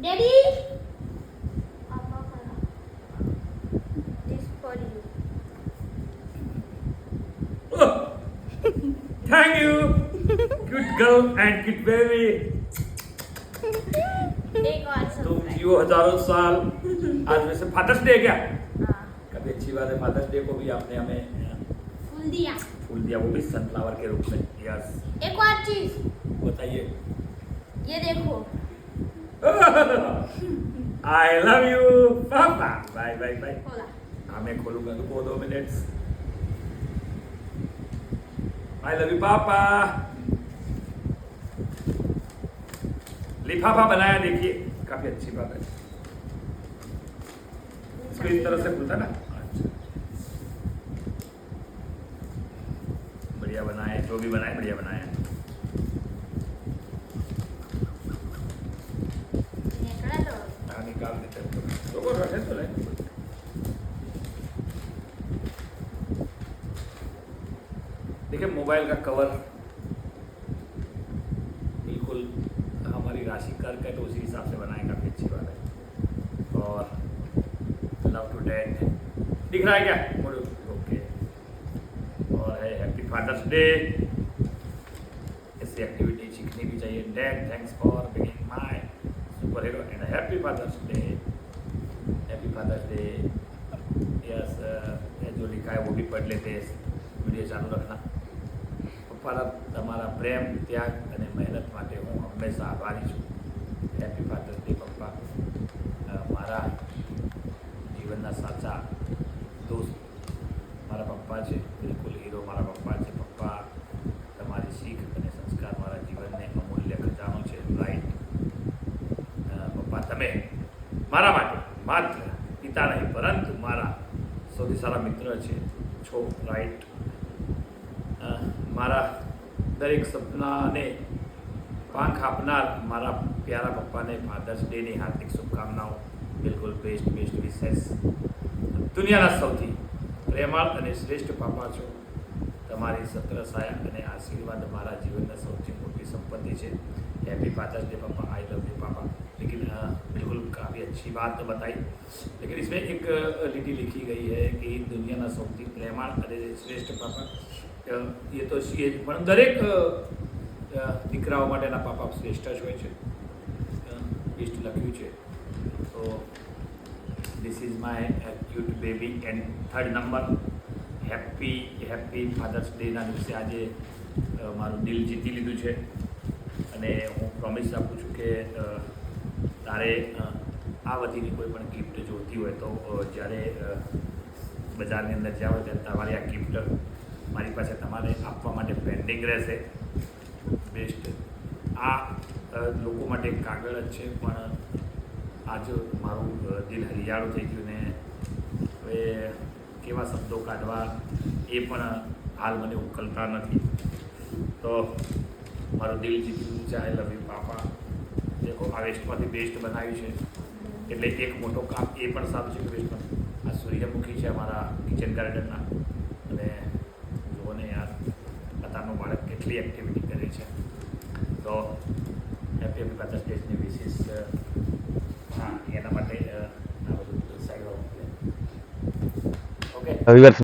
Daddy, this for you. Oh, thank you. Good girl and good baby. एक और तुम surprise. जियो हजारों साल। आज वैसे फादर्स डे क्या? हाँ, काफी अच्छी बात है, फादर्स डे को भी आपने हमें फूल दिया. फूल दिया, वो भी सनफ्लावर के रूप में। यस, एक और चीज, बताइए। ये देखो. I love you papa. Bye bye bye. खोला. हाँ मैं खोलूंगा, रुको 2 मिनट्स। आई लव यू पापा। लिफाफा बनाया, देखिए काफी अच्छी बात है। इसको इस तरह से खुलता ना। अच्छा, बढ़िया बनाए, जो भी बनाए बढ़िया बनाए। निकला तो. हाँ निकाल देते हैं, तो वो रखे तो ले। देखिए मोबाइल का कवर बिल्कुल हमारी राशि कर्क है, तो उसी हिसाब से बनाए, काफी अच्छी बात है। और लव टू डैड दिख रहा है क्या? ओके। और है हैप्पी फादर्स डे। ऐसी एक्टिविटी सीखनी भी चाहिए। Dad thanks for being my superhero and happy Father's Day. Happy Father's Day. Yes, जो लिखा है वो भी पढ़ लेते हैं। वीडियो चालू रखना। પપ્પા તમારા પ્રેમ ત્યાગ અને મહેનત માટે હું હંમેશા આભારી છું. હેપી ફાધર્સ ડે પપ્પા. મારા જીવનના સાચા દોસ્ત મારા પપ્પા છે. બિલકુલ હીરો મારા પપ્પા છે. પપ્પા તમારી શીખ અને સંસ્કાર મારા જીવનને અમૂલ્ય ખજાનો છે. રાઈટ પપ્પા, તમે મારા માટે માત્ર પિતા નહીં પરંતુ મારા સૌથી સારા મિત્ર છો. રાઈટ. મારા દરેક સપનાને પાંખ આપનાર મારા પ્યારા પપ્પાને ફાધર્સ ડેની હાર્દિક શુભકામનાઓ. બિલકુલ બેસ્ટ વિશેષ. દુનિયાના સૌથી પ્રેમાળ અને શ્રેષ્ઠ પાપા છો. તમારી સત્ર સાયા અને આશીર્વાદ મારા जीवनના સૌથી મોટી संपत्ति છે. हैप्पी फादर्स डे पापा. आई लव यू पापा. लेकिन बिल्कुल काफ़ी अच्छी बात बताई, लेकिन इसमें एक लिटी लिखी गई है कि दुनियाના સૌથી પ્રેમાળ અને શ્રેષ્ઠ પાપા. ये तो છીએ જ, પણ દરેક દીકરાઓ માટેના પાપા શ્રેષ્ઠ જ હોય છે. બેસ્ટ લખ્યું છે. તો this is my cute baby and 3rd નંબર. હેપી ફાધર્સ ડેના દિવસે આજે મારું દિલ જીતી લીધું છે અને હું પ્રોમિસ આપું છું કે તારે આ વધીની કોઈ પણ ગિફ્ટ જોઈતી હોય તો જ્યારે બજારની અંદર જાઓ ત્યારે તમારી આ ગિફ્ટ મારી પાસે તમારે આપવા માટે પેન્ડિંગ રહેશે. બેસ્ટ. આ લોકો માટે કાગળ જ છે, પણ આજ મારું દિલ હરિયાળું થઈ ગયું ને હવે કેવા શબ્દો કાઢવા એ પણ હાલ મને ઉકલતા નથી. તો મારું દિલ જીતી લીધું છે. આઈ લવ યુ પાપા. દેખો આ વેસ્ટમાંથી બેસ્ટ બનાવ્યું છે, એટલે એક મોટો કામ એ પણ સારું છે કે વેસ્ટમાં આ સૂર્યમુખી છે અમારા કિચન ગાર્ડનના. અને જુઓ ને યાર, અત્યારનું બાળક કેટલી એક્ટિવિટી કરે છે. તો હેપી ફાધર્સ ડેની વિશેષ હા એના માટે આ બધું સાઈડ ઓકે.